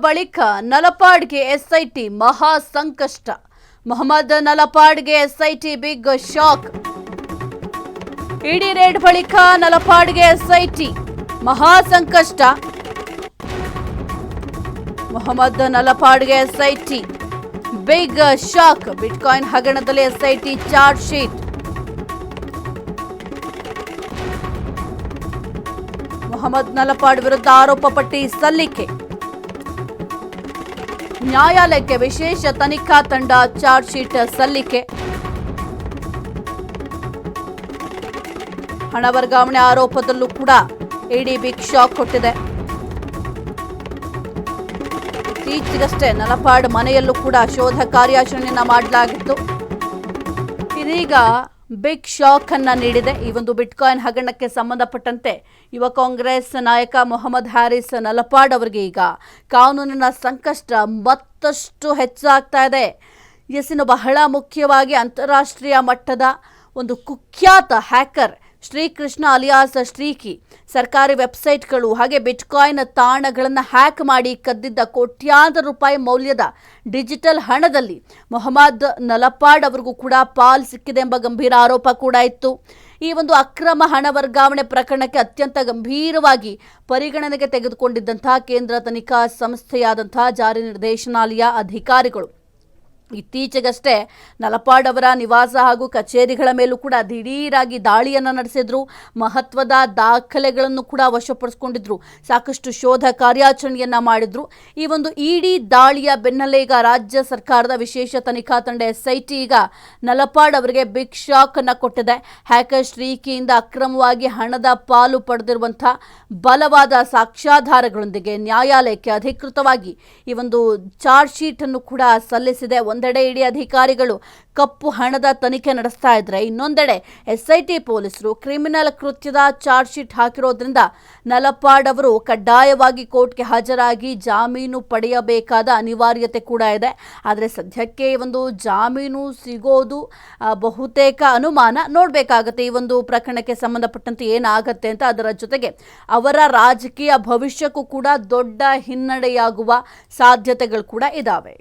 ಬಳಿಕ ನಲಪಾಡ್ಗೆ ಎಸ್ಐಟಿ ಮಹಾ ಸಂಕಷ್ಟ. ಮೊಹಮ್ಮದ್ ನಲಪಾಡ್ಗೆ SIT big shock. ED raid ಬಳಿಕ ನಲಪಾಡ್ಗೆ ಎಸ್ಐಟಿ ಮಹಾ ಸಂಕಷ್ಟ. ಮೊಹಮ್ಮದ್ ನಲಪಾಡ್ಗೆ ಎಸ್ಐಟಿ ಬಿಗ್ ಶಾಕ್. ಬಿಟ್ಕಾಯಿನ್ ಹಗರಣದಲ್ಲಿ SIT charge sheet. Mohammed Nalapad ವಿರುದ್ಧ ಆರೋಪ ಪಟ್ಟಿ ಸಲ್ಲಿಕೆ. ನ್ಯಾಯಾಲಯಕ್ಕೆ ವಿಶೇಷ ತನಿಖಾ ತಂಡ ಚಾರ್ಜ್ ಶೀಟ್ ಸಲ್ಲಿಕೆ. ಹಣ ವರ್ಗಾವಣೆ ಆರೋಪದಲ್ಲೂ ಕೂಡ ಇಡಿ ಬಿಗ್ ಶಾಕ್ ಕೊಟ್ಟಿದೆ. ಇತ್ತೀಚೆಗಷ್ಟೇ ನಲಪಾಡ್ ಮನೆಯಲ್ಲೂ ಕೂಡ ಶೋಧ ಕಾರ್ಯಾಚರಣೆಯನ್ನ ಮಾಡಲಾಗಿತ್ತು. ಇದೀಗ ಬಿಗ್ ಶಾಕ್ ಅನ್ನ ನೀಡಿದೆ. ಈ ಒಂದು ಬಿಟ್ಕಾಯಿನ್ ಹಗರಣಕ್ಕೆ ಸಂಬಂಧಪಟ್ಟಂತೆ ಯುವ ಕಾಂಗ್ರೆಸ್ ನಾಯಕ ಮೊಹಮ್ಮದ್ ಹಾರಿಸ್ ನಲಪಾಡ್ ಅವರಿಗೆ ಈಗ ಕಾನೂನಿನ ಸಂಕಷ್ಟ ಮತ್ತಷ್ಟು ಹೆಚ್ಚಾಗ್ತಾ ಇದೆ. ಇನ್ನು ಬಹಳ ಮುಖ್ಯವಾಗಿ ಅಂತಾರಾಷ್ಟ್ರೀಯ ಮಟ್ಟದ ಒಂದು ಕುಖ್ಯಾತ ಹ್ಯಾಕರ್ ಶ್ರೀಕೃಷ್ಣ ಅಲಿಯಾಸ್ ಶ್ರೀಕಿ ಸರ್ಕಾರಿ ವೆಬ್ಸೈಟ್ಗಳು ಹಾಗೆ ಬಿಟ್ಕಾಯಿನ್ ತಾಣಗಳನ್ನು ಹ್ಯಾಕ್ ಮಾಡಿ ಕದ್ದಿದ್ದ ಕೋಟ್ಯಾಂತರ ರೂಪಾಯಿ ಮೌಲ್ಯದ ಡಿಜಿಟಲ್ ಹಣದಲ್ಲಿ ಮೊಹಮ್ಮದ್ ನಲಪಾಡ್ ಅವರಿಗೂ ಕೂಡ ಪಾಲ್ ಸಿಕ್ಕಿದೆ ಎಂಬ ಗಂಭೀರ ಆರೋಪ ಕೂಡ ಇತ್ತು. ಈ ಒಂದು ಅಕ್ರಮ ಹಣ ವರ್ಗಾವಣೆ ಪ್ರಕರಣಕ್ಕೆ ಅತ್ಯಂತ ಗಂಭೀರವಾಗಿ ಪರಿಗಣನೆಗೆ ತೆಗೆದುಕೊಂಡಿದ್ದಂತಹ ಕೇಂದ್ರ ತನಿಖಾ ಸಂಸ್ಥೆಯಾದಂತಹ ಜಾರಿ ನಿರ್ದೇಶನಾಲಯ ಅಧಿಕಾರಿಗಳು ಇತ್ತೀಚೆಗಷ್ಟೇ ನಲಪಾಡ್ ಅವರ ನಿವಾಸ ಹಾಗೂ ಕಚೇರಿಗಳ ಮೇಲೂ ಕೂಡ ದಿಢೀರಾಗಿ ದಾಳಿಯನ್ನು ನಡೆಸಿದ್ರು. ಮಹತ್ವದ ದಾಖಲೆಗಳನ್ನು ಕೂಡ ವಶಪಡಿಸಿಕೊಂಡಿದ್ರು. ಸಾಕಷ್ಟು ಶೋಧ ಕಾರ್ಯಾಚರಣೆಯನ್ನ ಮಾಡಿದ್ರು. ಈ ಒಂದು ಇಡಿ ದಾಳಿಯ ಬೆನ್ನಲ್ಲೇ ಈಗ ರಾಜ್ಯ ಸರ್ಕಾರದ ವಿಶೇಷ ತನಿಖಾ ತಂಡ ಎಸ್ಐಟಿ ಈಗ ನಲಪಾಡ್ ಅವರಿಗೆ ಬಿಗ್ ಶಾಕ್ ಅನ್ನ ಕೊಟ್ಟಿದೆ. ಹ್ಯಾಕರ್ ಶ್ರೀಕಿಯಿಂದ ಅಕ್ರಮವಾಗಿ ಹಣದ ಪಾಲು ಪಡೆದಿರುವಂತಹ ಬಲವಾದ ಸಾಕ್ಷ್ಯಾಧಾರಗಳೊಂದಿಗೆ ನ್ಯಾಯಾಲಯಕ್ಕೆ ಅಧಿಕೃತವಾಗಿ ಈ ಒಂದು ಚಾರ್ಜ್ ಶೀಟ್ ಅನ್ನು ಕೂಡ ಸಲ್ಲಿಸಿದೆ. ಒಂದೆಡೆ ಇಡಿ ಅಧಿಕಾರಿಗಳು ಕಪ್ಪು ಹಣದ ತನಿಖೆ ನಡೆಸ್ತಾ ಇದ್ರೆ, ಇನ್ನೊಂದೆಡೆ ಎಸ್ಐಟಿ ಪೊಲೀಸರು ಕ್ರಿಮಿನಲ್ ಕೃತ್ಯದ ಚಾರ್ಜ್ ಶೀಟ್ ಹಾಕಿರೋದ್ರಿಂದ ನಲಪಾಡ್ ಅವರು ಕಡ್ಡಾಯವಾಗಿ ಕೋರ್ಟ್ಗೆ ಹಾಜರಾಗಿ ಜಾಮೀನು ಪಡೆಯಬೇಕಾದ ಅನಿವಾರ್ಯತೆ ಕೂಡ ಇದೆ. ಆದರೆ ಸದ್ಯಕ್ಕೆ ಒಂದು ಜಾಮೀನು ಸಿಗೋದು ಬಹುತೇಕ ಅನುಮಾನ. ನೋಡಬೇಕಾಗತ್ತೆ ಈ ಒಂದು ಪ್ರಕರಣಕ್ಕೆ ಸಂಬಂಧಪಟ್ಟಂತೆ ಏನಾಗತ್ತೆ ಅಂತ. ಅದರ ಜೊತೆಗೆ ಅವರ ರಾಜಕೀಯ ಭವಿಷ್ಯಕ್ಕೂ ಕೂಡ ದೊಡ್ಡ ಹಿನ್ನಡೆಯಾಗುವ ಸಾಧ್ಯತೆಗಳು ಕೂಡ ಇದ್ದಾವೆ.